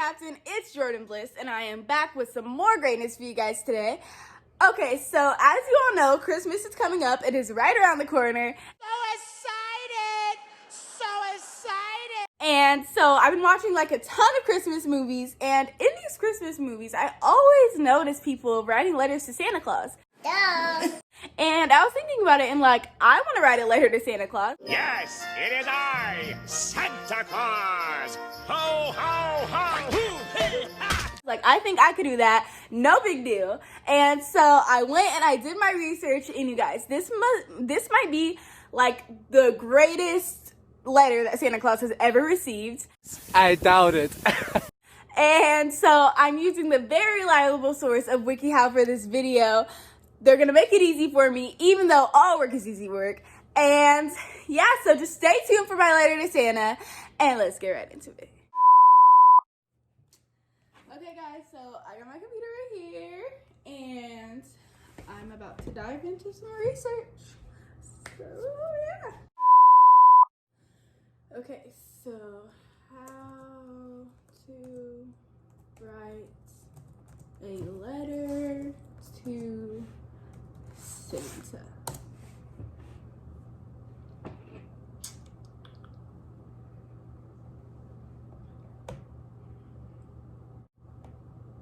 Captain, it's Jordan Bliss, and I am back with some more greatness for you guys today. Okay, so as you all know, Christmas is coming up. It is right around the corner. So excited! And so I've been watching like a ton of Christmas movies, and in these Christmas movies, I always notice people writing letters to Santa Claus. Duh. And I was thinking about it, and like, I want to write a letter to Santa Claus. Yes, it is I, Santa Claus. Ho, ho, ho, hoo, hey, ha. Like, I think I could do that. No big deal. And so I went and I did my research, and you guys, this might be like the greatest letter that Santa Claus has ever received. I doubt it. And so I'm using the very reliable source of WikiHow for this video. They're gonna make it easy for me, even though all work is easy work. And yeah, so just stay tuned for my letter to Santa, and let's get right into it. Okay guys, so I got my computer right here, and I'm about to dive into some research. So yeah. Okay, so how to write a letter to Santa.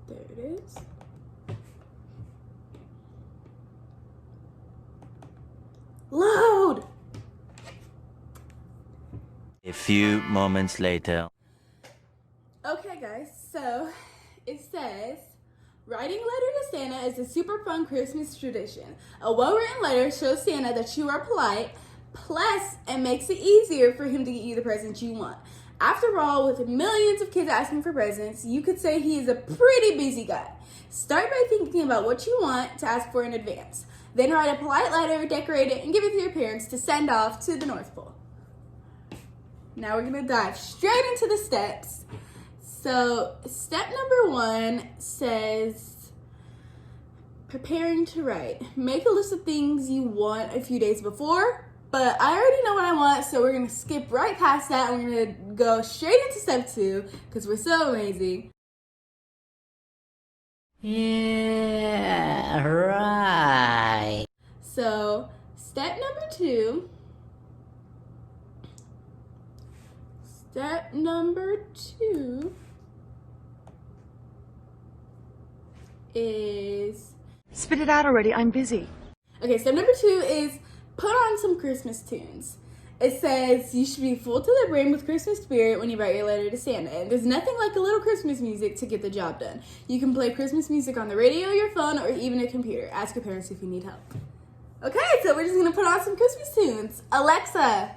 There it is. Load! A few moments later. Okay guys, so it says, writing a letter to Santa is a super fun Christmas tradition. A well-written letter shows Santa that you are polite, plus it makes it easier for him to get you the presents you want. After all, with millions of kids asking for presents, you could say he is a pretty busy guy. Start by thinking about what you want to ask for in advance. Then write a polite letter, decorate it, and give it to your parents to send off to the North Pole. Now we're gonna dive straight into the steps. So step number 1 says, preparing to write. Make a list of things you want a few days before, but I already know what I want, so we're gonna skip right past that and we're gonna go straight into step 2 because we're so amazing. Yeah, right. So step number 2. Step number 2 is... Spit it out already, I'm busy. Okay, step number 2 is put on some Christmas tunes. It says you should be full to the brim with Christmas spirit when you write your letter to Santa. And there's nothing like a little Christmas music to get the job done. You can play Christmas music on the radio, your phone, or even a computer. Ask your parents if you need help. Okay, so we're just gonna put on some Christmas tunes. Alexa,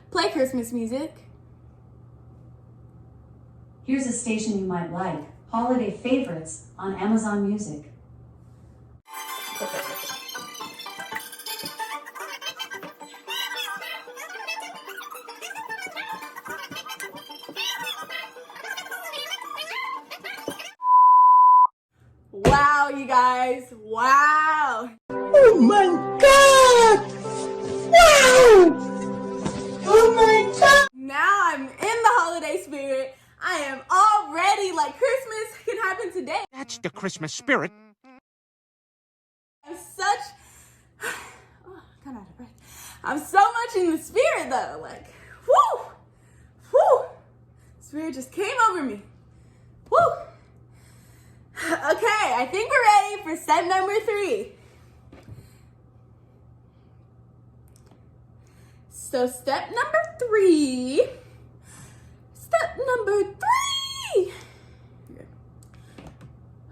play Christmas music. Here's a station you might like. Holiday Favorites on Amazon Music. Wow, you guys, wow. Oh my God! Wow! Oh my God! Now I'm in the holiday spirit. I am all ready, like Christmas can happen today. That's the Christmas spirit. I'm such, oh, kind of out of breath. I'm so much in the spirit though, like, whoo, whoo. Spirit just came over me, whoo. Okay, I think we're ready for step number 3. So step number 3.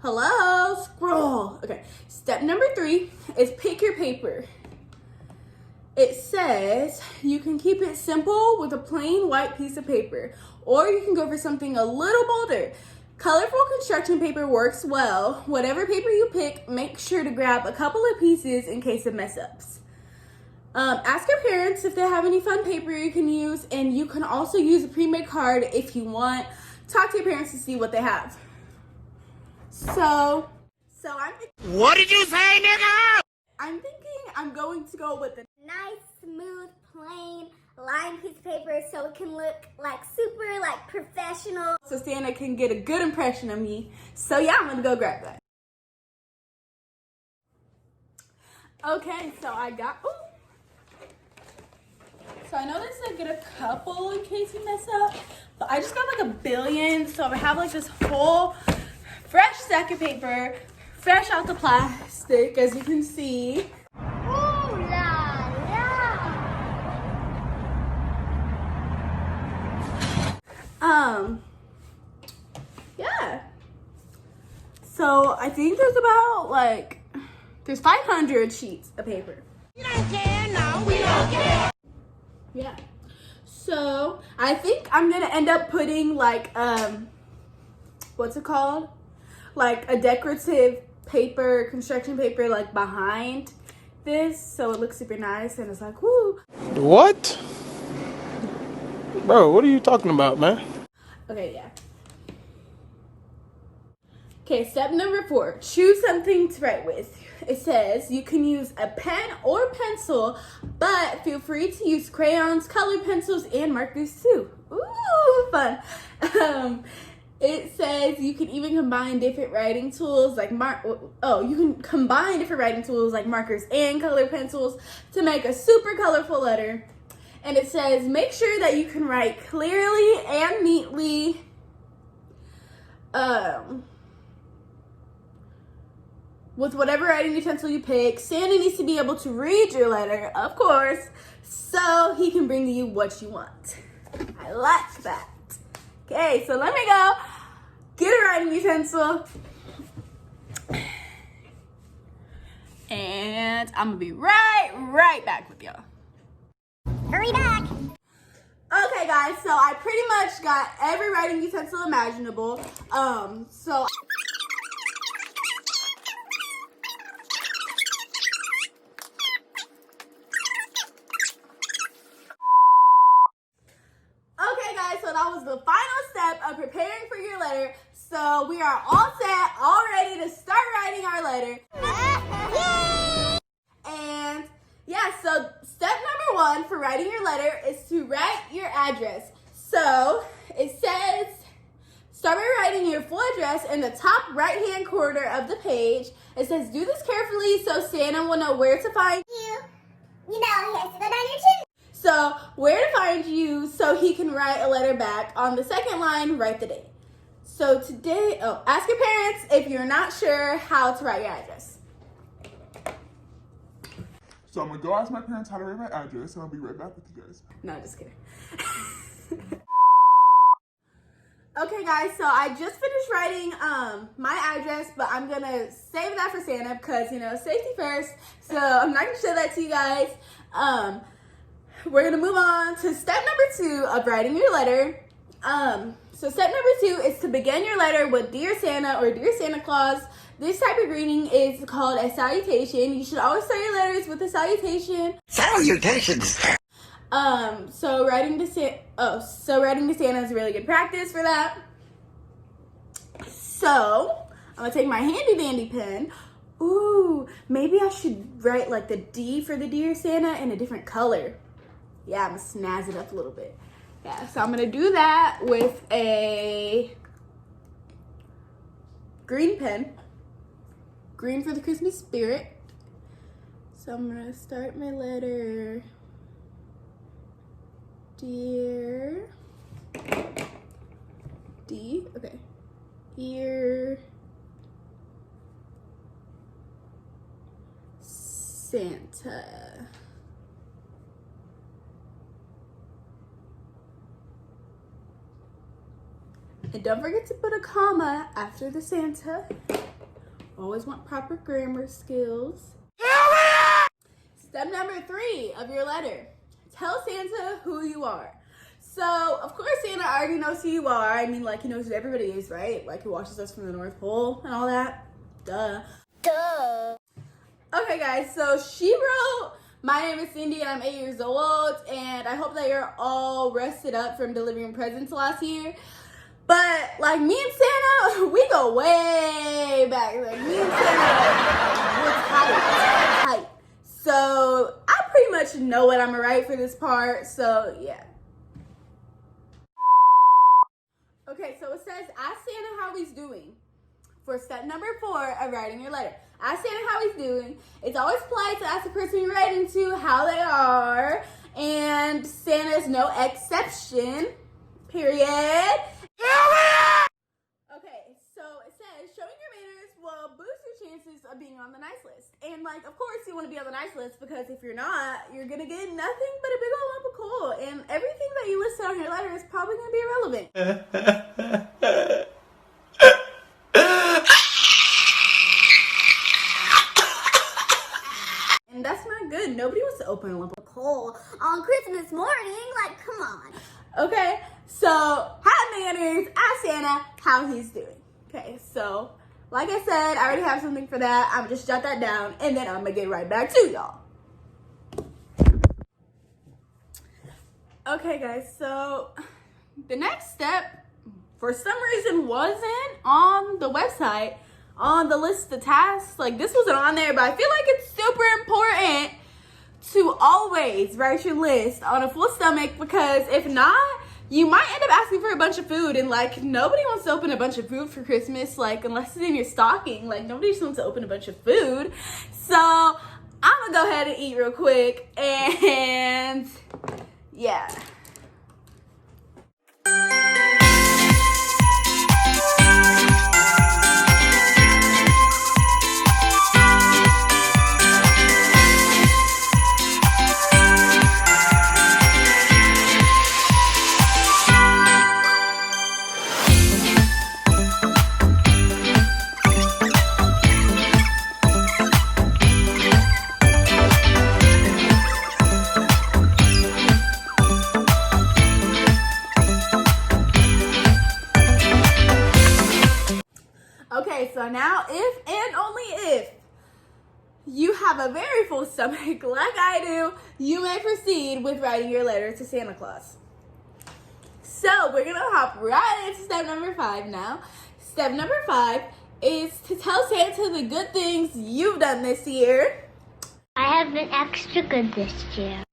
Hello, scroll. Okay, step number 3 is pick your paper. It says you can keep it simple with a plain white piece of paper, or you can go for something a little bolder. Colorful construction paper works well. Whatever paper you pick, make sure to grab a couple of pieces in case of mess ups. Ask your parents if they have any fun paper you can use, and you can also use a pre-made card if you want. Talk to your parents to see what they have. So I'm What did you say, nigga? thinking I'm going to go with the Nice, smooth, plain, lined piece of paper so it can look like super like professional. So Santa can get a good impression of me. So yeah, I'm gonna go grab that. Okay, so I got, so I know this is like get a couple in case you mess up, but I just got like 1 billion. So I have like this whole fresh stack of paper, fresh out the plastic, as you can see. Ooh la la! Yeah. So I think there's about like, there's 500 sheets of paper. We don't care, no, we don't care. Yeah. So I think I'm gonna end up putting like what's it called? Like a decorative paper, construction paper, like behind this, so it looks super nice and it's like woo. What? Bro, what are you talking about, man? Okay, yeah. Okay, step number 4, choose something to write with. It says you can use a pen or pencil, but feel free to use crayons, colored pencils, and markers too. Ooh, fun. It says you can even combine different writing tools like you can combine different writing tools like markers and colored pencils to make a super colorful letter. And it says make sure that you can write clearly and neatly. With whatever writing utensil you pick. Santa needs to be able to read your letter, of course, so he can bring you what you want. I like that. Okay, so let me go get a writing utensil. And I'm gonna be right back with y'all. Hurry back! Okay guys, so I pretty much got every writing utensil imaginable. So that was the final step of preparing for your letter. So we are all set, all ready to start writing our letter. And yeah, so step number 1 for writing your letter is to write your address. So it says, start by writing your full address in the top right-hand corner of the page. It says, do this carefully so Santa will know where to find you. You know, he has to go down your chimney. So where to find you so he can write a letter back. On the second line, write the date. So today, ask your parents if you're not sure how to write your address. So I'm gonna go ask my parents how to write my address and I'll be right back with you guys. No, just kidding. Okay guys, so I just finished writing my address, but I'm gonna save that for Santa because, you know, safety first. So I'm not gonna show that to you guys. We're gonna move on to step number 2 of writing your letter. So step number 2 is to begin your letter with Dear Santa or Dear Santa Claus. This type of greeting is called a salutation. You should always start your letters with a salutation. Salutations! So writing to Santa is a really good practice for that. So I'm gonna take my handy dandy pen. Ooh, maybe I should write like the D for the Dear Santa in a different color. Yeah, I'm gonna snazz it up a little bit. Yeah, so I'm gonna do that with a green pen. Green for the Christmas spirit. So I'm gonna start my letter. Dear D, okay. Dear Santa. And don't forget to put a comma after the Santa. Always want proper grammar skills. Step number 3 of your letter. Tell Santa who you are. So, of course, Santa already knows who you are. I mean, like, he knows who everybody is, right? Like, he watches us from the North Pole and all that. Duh. Okay, guys, so she wrote, my name is Cindy and I'm 8 years old, and I hope that you're all rested up from delivering presents last year. But, like, me and Santa, we go way back. Like, me and Santa, we're tight. So, I pretty much know what I'm gonna write for this part, so yeah. Okay, so it says, ask Santa how he's doing. For step number 4 of writing your letter. Ask Santa how he's doing. It's always polite to ask the person you're writing to how they are. And Santa's no exception. Period. Okay, so it says, showing your manners will boost your chances of being on the nice list. And like, of course you want to be on the nice list, because if you're not, you're going to get nothing but a big old lump of coal. And everything that you listed on your letter is probably going to be irrelevant. And that's not good. Nobody wants to open a lump of Coal on Christmas morning, like, come on. Okay, so have manners, ask Santa how he's doing. Okay, so like I said, I already have something for that. I'm just jot that down, and then I'm gonna get right back to y'all. Okay, guys, so the next step, for some reason, wasn't on the website, on the list of tasks. Like, this wasn't on there, but I feel like it's super important to always write your list on a full stomach, because if not, you might end up asking for a bunch of food, and like, nobody wants to open a bunch of food for Christmas, like, unless it's in your stocking. Like, nobody just wants to open a bunch of food. So I'm gonna go ahead and eat real quick, and yeah. Okay, so now if and only if you have a very full stomach like I do, you may proceed with writing your letter to Santa Claus. So we're gonna hop right into step number 5 now. Step number 5 is to tell Santa the good things you've done this year. I have been extra good this year.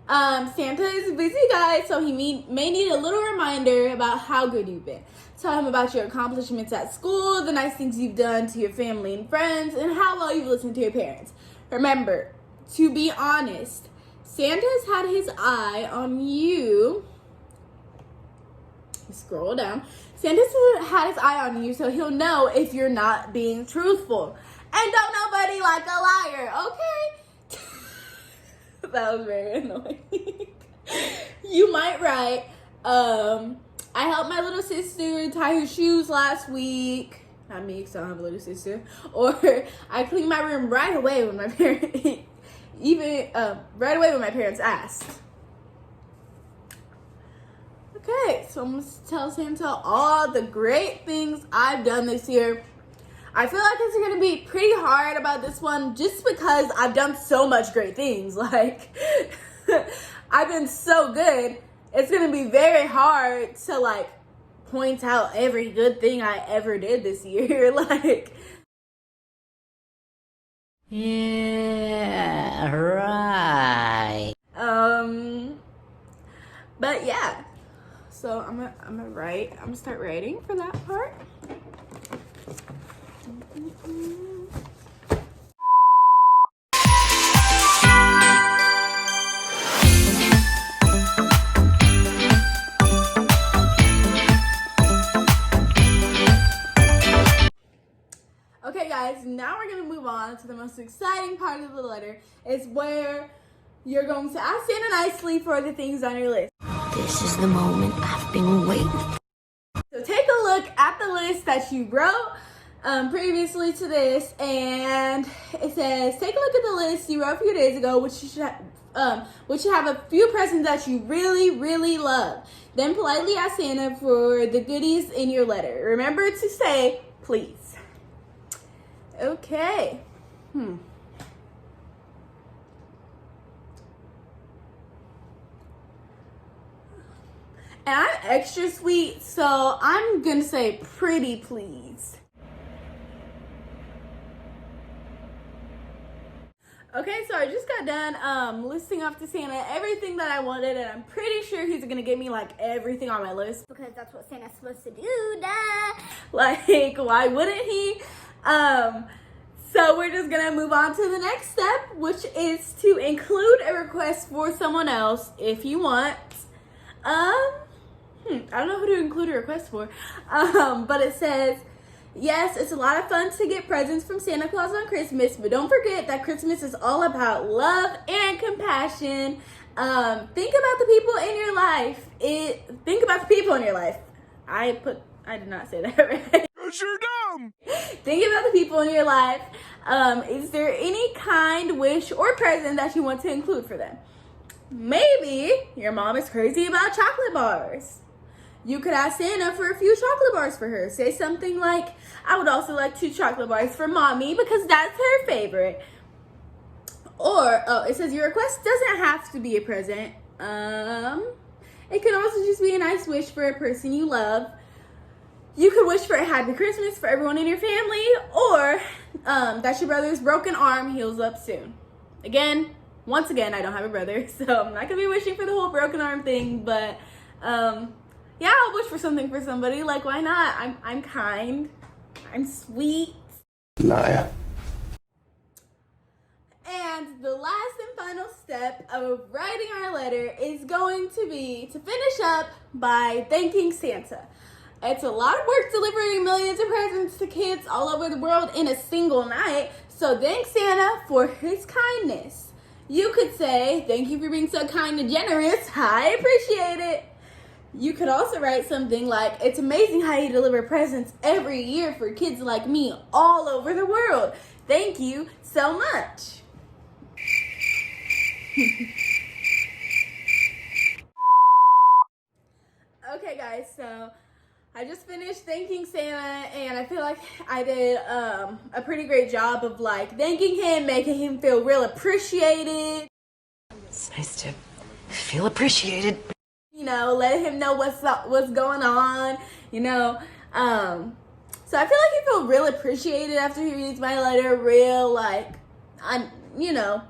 Santa is a busy guy, so he may need a little reminder about how good you've been. Tell him about your accomplishments at school, the nice things you've done to your family and friends, and how well you've listened to your parents. Remember, to be honest, Santa's had his eye on you. Scroll down. Santa's had his eye on you, so he'll know if you're not being truthful. And don't nobody like a liar, okay? That was very annoying. You might write, I helped my little sister tie her shoes last week. Not me, because I don't have a little sister. Or I cleaned my room right away when my parents, right away when my parents asked. Okay, so I'm going to tell Santa all the great things I've done this year. I feel like it's going to be pretty hard about this one, just because I've done so much great things. Like, I've been so good. It's going to be very hard to, like, point out every good thing I ever did this year. Like, Yeah, right. but yeah. So I'm gonna start writing for that part. Okay guys, now we're gonna move on to the most exciting part of the letter, is where you're going to ask Santa nicely for the things on your list. This is the moment I've been waiting for. So take a look at the list that you wrote previously to this, and it says, take a look at the list you wrote a few days ago, which should have a few presents that you really, really love. Then politely ask Santa for the goodies in your letter. Remember to say, please. Okay. And I'm extra sweet, so I'm gonna say pretty please. Okay, so I just got done listing off to Santa everything that I wanted, and I'm pretty sure he's gonna give me like everything on my list. Because that's what Santa's supposed to do, duh. Like, why wouldn't he? So we're just gonna move on to the next step, which is to include a request for someone else if you want. I don't know who to include a request for. But it says, yes, it's a lot of fun to get presents from Santa Claus on Christmas, but don't forget that Christmas is all about love and compassion. Think about the people in your life. Think about the people in your life. I did not say that right. You're dumb. Think about the people in your life. Is there any kind wish or present that you want to include for them? Maybe your mom is crazy about chocolate bars. You could ask Santa for a few chocolate bars for her. Say something like, I would also like 2 chocolate bars for mommy because that's her favorite. Or, it says your request doesn't have to be a present. It can also just be a nice wish for a person you love. You could wish for a happy Christmas for everyone in your family, or that your brother's broken arm heals up soon. Once again, I don't have a brother, so I'm not gonna be wishing for the whole broken arm thing, but yeah, I'll wish for something for somebody. Like, why not? I'm kind. I'm sweet. Liar. And the last and final step of writing our letter is going to be to finish up by thanking Santa. It's a lot of work delivering millions of presents to kids all over the world in a single night, so thank Santa for his kindness. You could say, thank you for being so kind and generous. I appreciate it. You could also write something like, it's amazing how you deliver presents every year for kids like me all over the world. Thank you so much. Okay guys, so I just finished thanking Santa, and I feel like I did a pretty great job of like thanking him, making him feel real appreciated. It's nice to feel appreciated. You know, let him know what's going on. You know, so I feel like he felt real appreciated after he reads my letter. Real like, you know.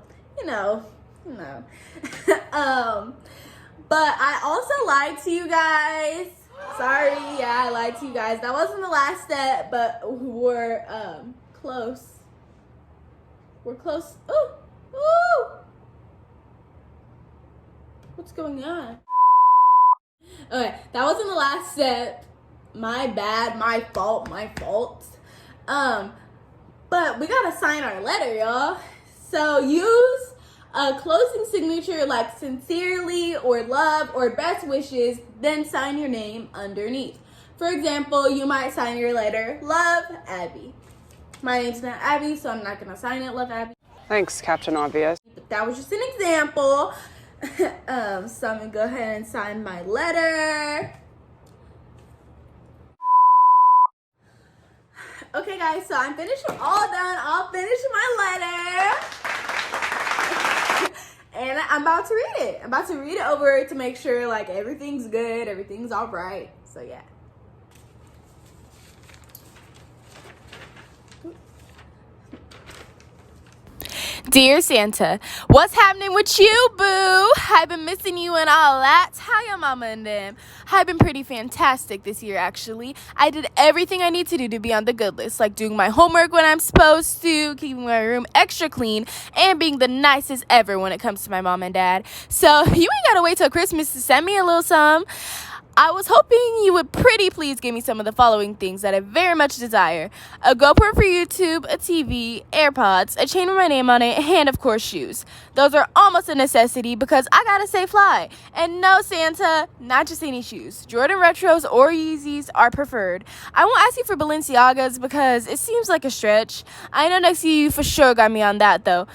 But I also lied to you guys. Sorry, yeah, I lied to you guys. That wasn't the last step, but we're close. We're close. Ooh! What's going on? Okay, that wasn't the last step. My bad, my fault. But we gotta sign our letter, y'all. So use a closing signature like sincerely or love or best wishes, then sign your name underneath. For example, you might sign your letter, Love, Abby. My name's not Abby, so I'm not gonna sign it, Love, Abby. Thanks, Captain Obvious. But that was just an example. So I'm gonna go ahead and sign my letter. Okay guys, so I'm finished, all done. I'll finish my letter. And I'm about to read it. I'm about to read it over to make sure like everything's good, everything's all right. So yeah. Dear Santa, what's happening with you, boo? I've been missing you and all that. How your mama and them? I've been pretty fantastic this year, actually. I did everything I need to do to be on the good list, like doing my homework when I'm supposed to, keeping my room extra clean, and being the nicest ever when it comes to my mom and dad. So you ain't gotta wait till Christmas to send me a little something. I was hoping you would pretty please give me some of the following things that I very much desire. A GoPro for YouTube, a TV, AirPods, a chain with my name on it, and of course shoes. Those are almost a necessity because I gotta stay fly. And no, Santa, not just any shoes. Jordan Retros or Yeezys are preferred. I won't ask you for Balenciagas because it seems like a stretch. I know next year you for sure got me on that though.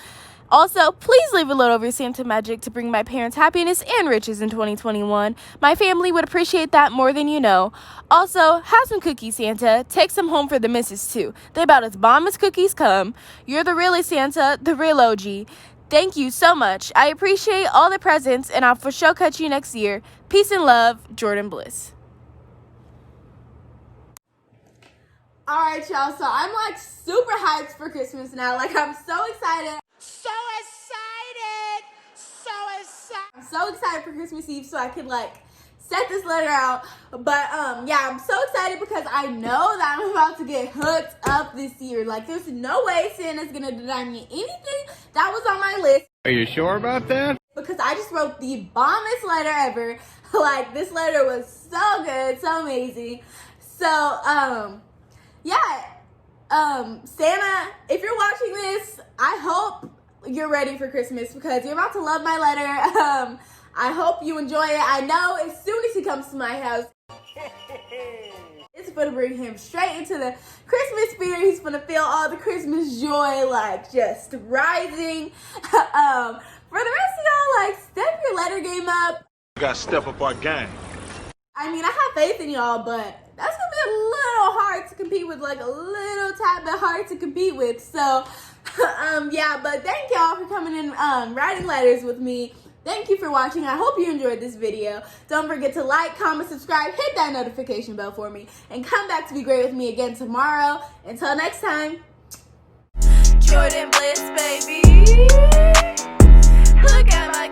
Also, please leave a little of your Santa magic to bring my parents happiness and riches in 2021. My family would appreciate that more than you know. Also, have some cookies, Santa. Take some home for the missus, too. They about as bomb as cookies come. You're the realest Santa, the real OG. Thank you so much. I appreciate all the presents, and I'll for sure catch you next year. Peace and love, Jordan Bliss. All right, y'all. So I'm like super hyped for Christmas now. Like, I'm so excited. So excited! So excited! I'm so excited for Christmas Eve so I can like set this letter out. But yeah, I'm so excited because I know that I'm about to get hooked up this year. Like, there's no way Santa's gonna deny me anything that was on my list. Are you sure about that? Because I just wrote the bombest letter ever. Like, this letter was so good, so amazing. So yeah, Santa, if you're watching this, I hope you're ready for Christmas because you're about to love my letter. I hope you enjoy it. I know as soon as he comes to my house, it's gonna bring him straight into the Christmas spirit. He's gonna feel all the Christmas joy, like, just rising. For the rest of y'all, like, step your letter game up. We gotta step up our game. I mean, I have faith in y'all, but that's gonna be a little hard to compete with, like a little tad bit hard to compete with. So, yeah, but thank y'all for coming in, writing letters with me. Thank you for watching. I hope you enjoyed this video. Don't forget to like, comment, subscribe, hit that notification bell for me, and come back to be great with me again tomorrow. Until next time. Jordan Bliss, baby. Look at my